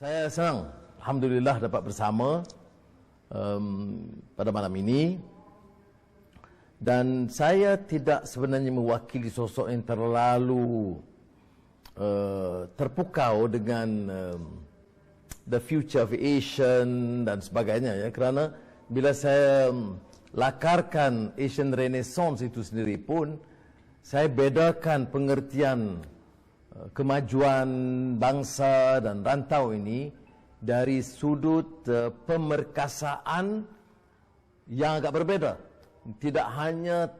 Saya senang, alhamdulillah dapat bersama pada malam ini. Dan saya tidak sebenarnya mewakili sosok yang terlalu terpukau dengan the future of Asian dan sebagainya, ya, kerana bila saya lakarkan Asian Renaissance itu sendiri pun, saya bedakan pengertian kemajuan bangsa dan rantau ini dari sudut pemerkasaan yang agak berbeza. Tidak hanya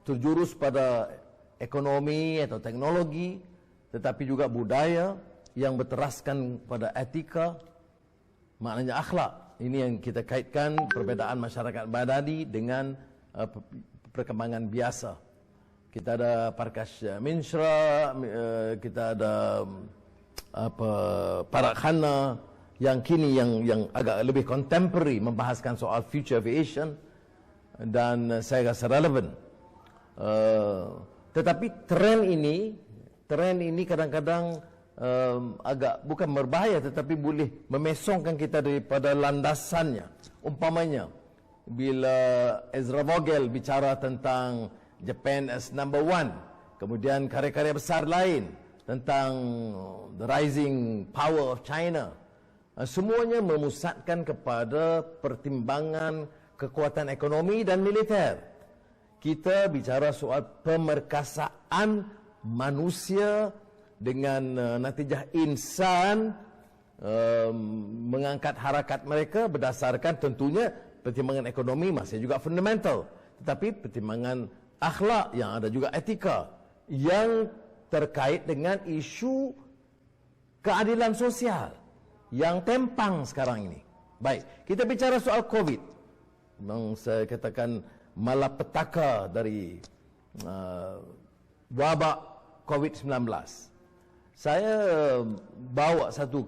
terjurus pada ekonomi atau teknologi, tetapi juga budaya yang berteraskan pada etika, maknanya akhlak. Ini yang kita kaitkan perbezaan masyarakat Madani dengan perkembangan biasa. Kita ada Parkash Mishra, kita ada Parag Khanna yang kini yang agak lebih contemporary membahaskan soal future aviation, dan saya rasa relevan. Tetapi tren ini kadang-kadang agak bukan berbahaya, tetapi boleh memesongkan kita daripada landasannya. Umpamanya bila Ezra Vogel bicara tentang Japan as number one, kemudian karya-karya besar lain tentang the rising power of China, semuanya memusatkan kepada pertimbangan kekuatan ekonomi dan militer. Kita bicara soal pemerkasaan manusia dengan natijah insan, mengangkat harakat mereka berdasarkan tentunya pertimbangan ekonomi masih juga fundamental, tetapi pertimbangan akhlak yang ada juga etika yang terkait dengan isu keadilan sosial yang tempang sekarang ini. Baik, kita bicara soal COVID. Memang saya katakan malapetaka dari wabak COVID-19. Saya bawa satu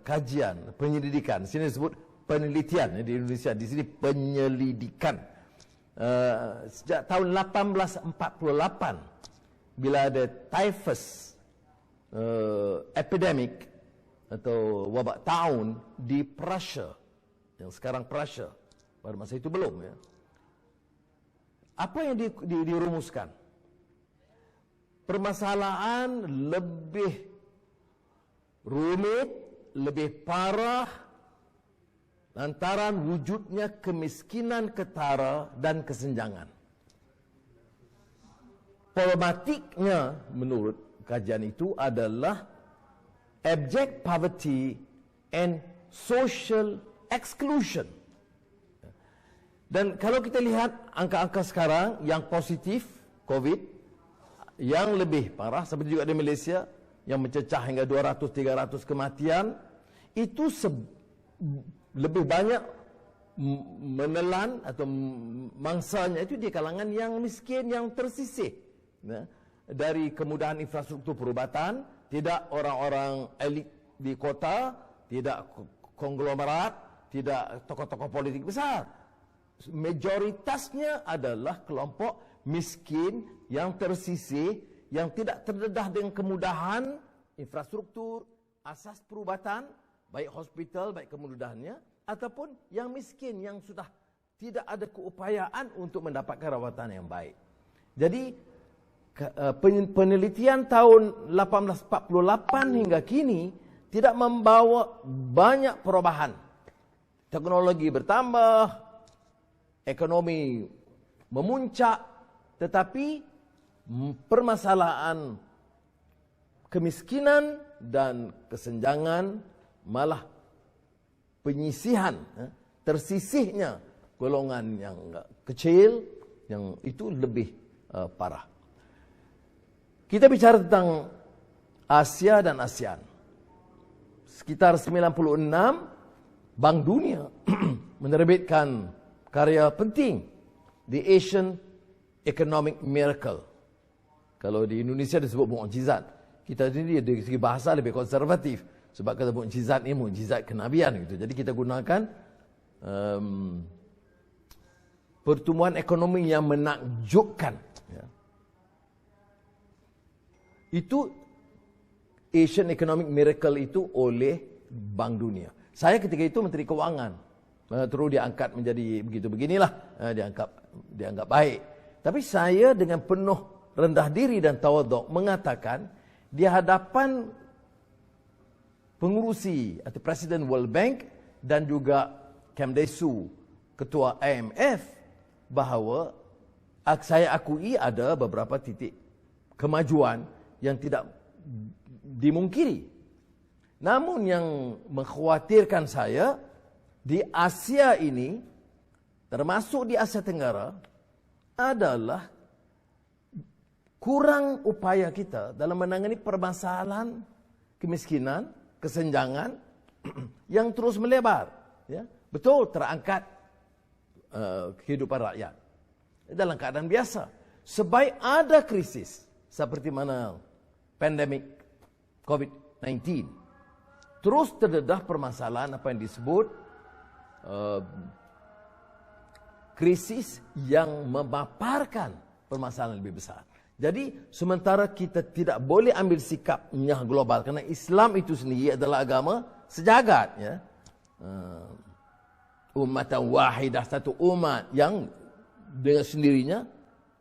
kajian penyelidikan. Sini disebut penelitian di Indonesia, di sini penyelidikan. Sejak tahun 1848 bila ada typhus epidemic atau wabak taun di Prussia, yang sekarang Prussia, pada masa itu belum, ya. Apa yang dirumuskan? Permasalahan lebih rumit, lebih parah lantaran wujudnya kemiskinan ketara dan kesenjangan. Problematiknya menurut kajian itu adalah abject poverty and social exclusion. Dan kalau kita lihat angka-angka sekarang yang positif COVID, yang lebih parah seperti juga di Malaysia yang mencecah hingga 200-300 kematian, itu lebih banyak menelan atau mangsanya itu di kalangan yang miskin, yang tersisih, ya, dari kemudahan infrastruktur perubatan. Tidak orang-orang elit di kota, tidak konglomerat, tidak tokoh-tokoh politik besar. Majoritasnya adalah kelompok miskin yang tersisih, yang tidak terdedah dengan kemudahan infrastruktur, asas perubatan, baik hospital, baik kemudahannya, ataupun yang miskin yang sudah tidak ada keupayaan untuk mendapatkan rawatan yang baik. Jadi penelitian tahun 1848 hingga kini tidak membawa banyak perubahan. Teknologi bertambah, ekonomi memuncak, tetapi permasalahan kemiskinan dan kesenjangan, malah penyisihan, tersisihnya golongan yang kecil, yang itu lebih parah. Kita bicara tentang Asia dan ASEAN. Sekitar 96, Bank Dunia menerbitkan karya penting, The Asian Economic Miracle. Kalau di Indonesia disebut mukjizat. Kita ini dari segi bahasa lebih konservatif. Sebab kata mukjizat ini mukjizat kenabian gitu. Jadi kita gunakan pertumbuhan ekonomi yang menakjubkan. Ya. Itu Asian Economic Miracle itu oleh Bank Dunia. Saya ketika itu Menteri Kewangan. Terus diangkat menjadi begitu beginilah, dianggap baik. Tapi saya dengan penuh rendah diri dan tawaduk mengatakan di hadapan pengurusi atau Presiden World Bank dan juga Kemdesu, Ketua IMF, bahawa saya akui ada beberapa titik kemajuan yang tidak dimungkiri. Namun yang mengkhawatirkan saya, di Asia ini, termasuk di Asia Tenggara, adalah kurang upaya kita dalam menangani permasalahan kemiskinan, kesenjangan yang terus melebar. Ya, betul terangkat kehidupan rakyat dalam keadaan biasa. Sebaik ada krisis seperti mana pandemik COVID-19, terus terdedah permasalahan apa yang disebut krisis yang memaparkan permasalahan lebih besar. Jadi sementara kita tidak boleh ambil sikapnya global, kerana Islam itu sendiri adalah agama sejagat, ya. Ummatan wahidah, satu umat yang dengan sendirinya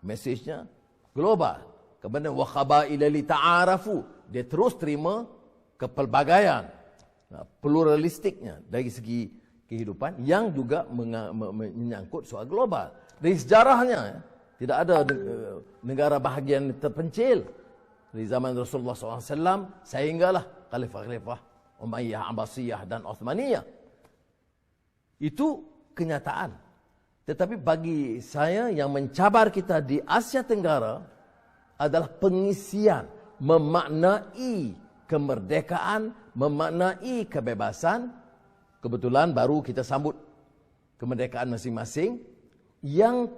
mesejnya global. Kemudian wa qabaila li ta'arafu, dia terus terima kepelbagaian, pluralistiknya dari segi kehidupan yang juga menyangkut soal global. Dari sejarahnya, tidak ada negara bahagian terpencil. Dari zaman Rasulullah SAW sehinggalah khalifah-khalifah Umayyah, Abbasiyah dan Uthmaniyah. Itu kenyataan. Tetapi bagi saya yang mencabar kita di Asia Tenggara adalah pengisian, memaknai kemerdekaan, memaknai kebebasan. Kebetulan baru kita sambut kemerdekaan masing-masing yang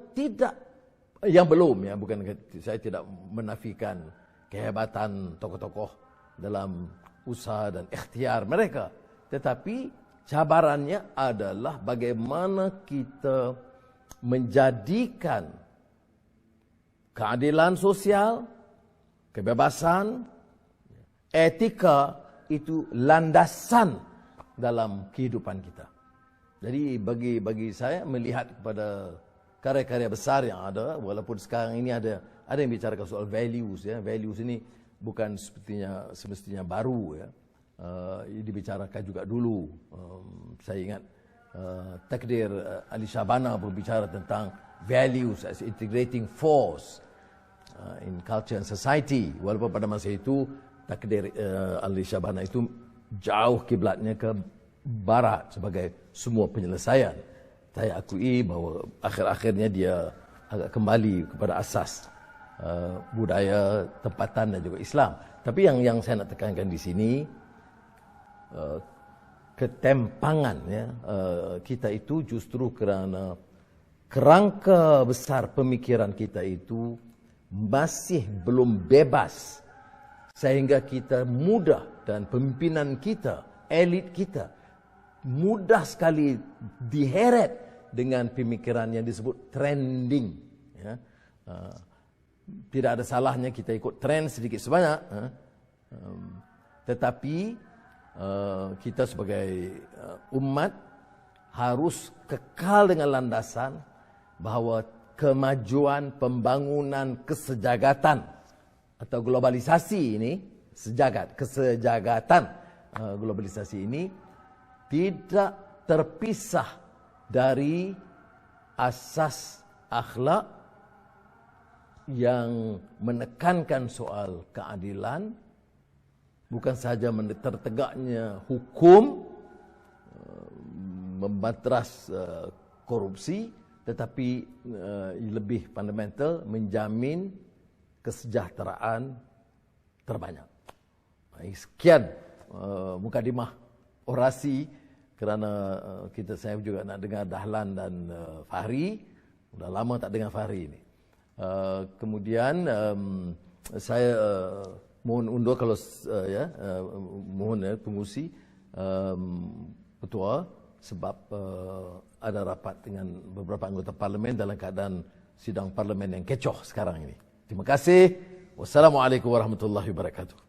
belum, ya, bukan, saya tidak menafikan kehebatan tokoh-tokoh dalam usaha dan ikhtiar mereka, tetapi cabarannya adalah bagaimana kita menjadikan keadilan sosial, kebebasan, etika itu landasan dalam kehidupan kita. Jadi bagi saya melihat kepada karya-karya besar yang ada, walaupun sekarang ini ada yang bicara soal values, ya. Values ini bukan semestinya baru, ya. Dibicarakan juga dulu. Saya ingat takdir Ali Shabana berbicara tentang values as integrating force in culture and society. Walaupun pada masa itu takdir Ali Shabana itu jauh kiblatnya ke barat sebagai semua penyelesaian. Saya akui bahawa akhir-akhirnya dia agak kembali kepada asas budaya tempatan dan juga Islam. Tapi yang saya nak tekankan di sini, ketempangan, ya, kita itu justru kerana kerangka besar pemikiran kita itu masih belum bebas, sehingga kita mudah, dan pimpinan kita, elit kita, mudah sekali diheret dengan pemikiran yang disebut trending. Ya. Tidak ada salahnya kita ikut trend sedikit sebanyak, tetapi kita sebagai umat harus kekal dengan landasan bahawa kemajuan pembangunan kesejagatan atau globalisasi ini, kesejagatan globalisasi ini tidak terpisah dari asas akhlak yang menekankan soal keadilan, bukan saja tertegaknya hukum, membatras korupsi, tetapi lebih fundamental menjamin kesejahteraan terbanyak. Sekian mukadimah orasi, kerana saya juga nak dengar Dahlan dan Fahri. Sudah lama tak dengar Fahri ini. Kemudian saya mohon undur kalau mohon pengurusi ketua, sebab ada rapat dengan beberapa anggota parlimen dalam keadaan sidang parlimen yang kecoh sekarang ini. Terima kasih. Wassalamualaikum warahmatullahi wabarakatuh.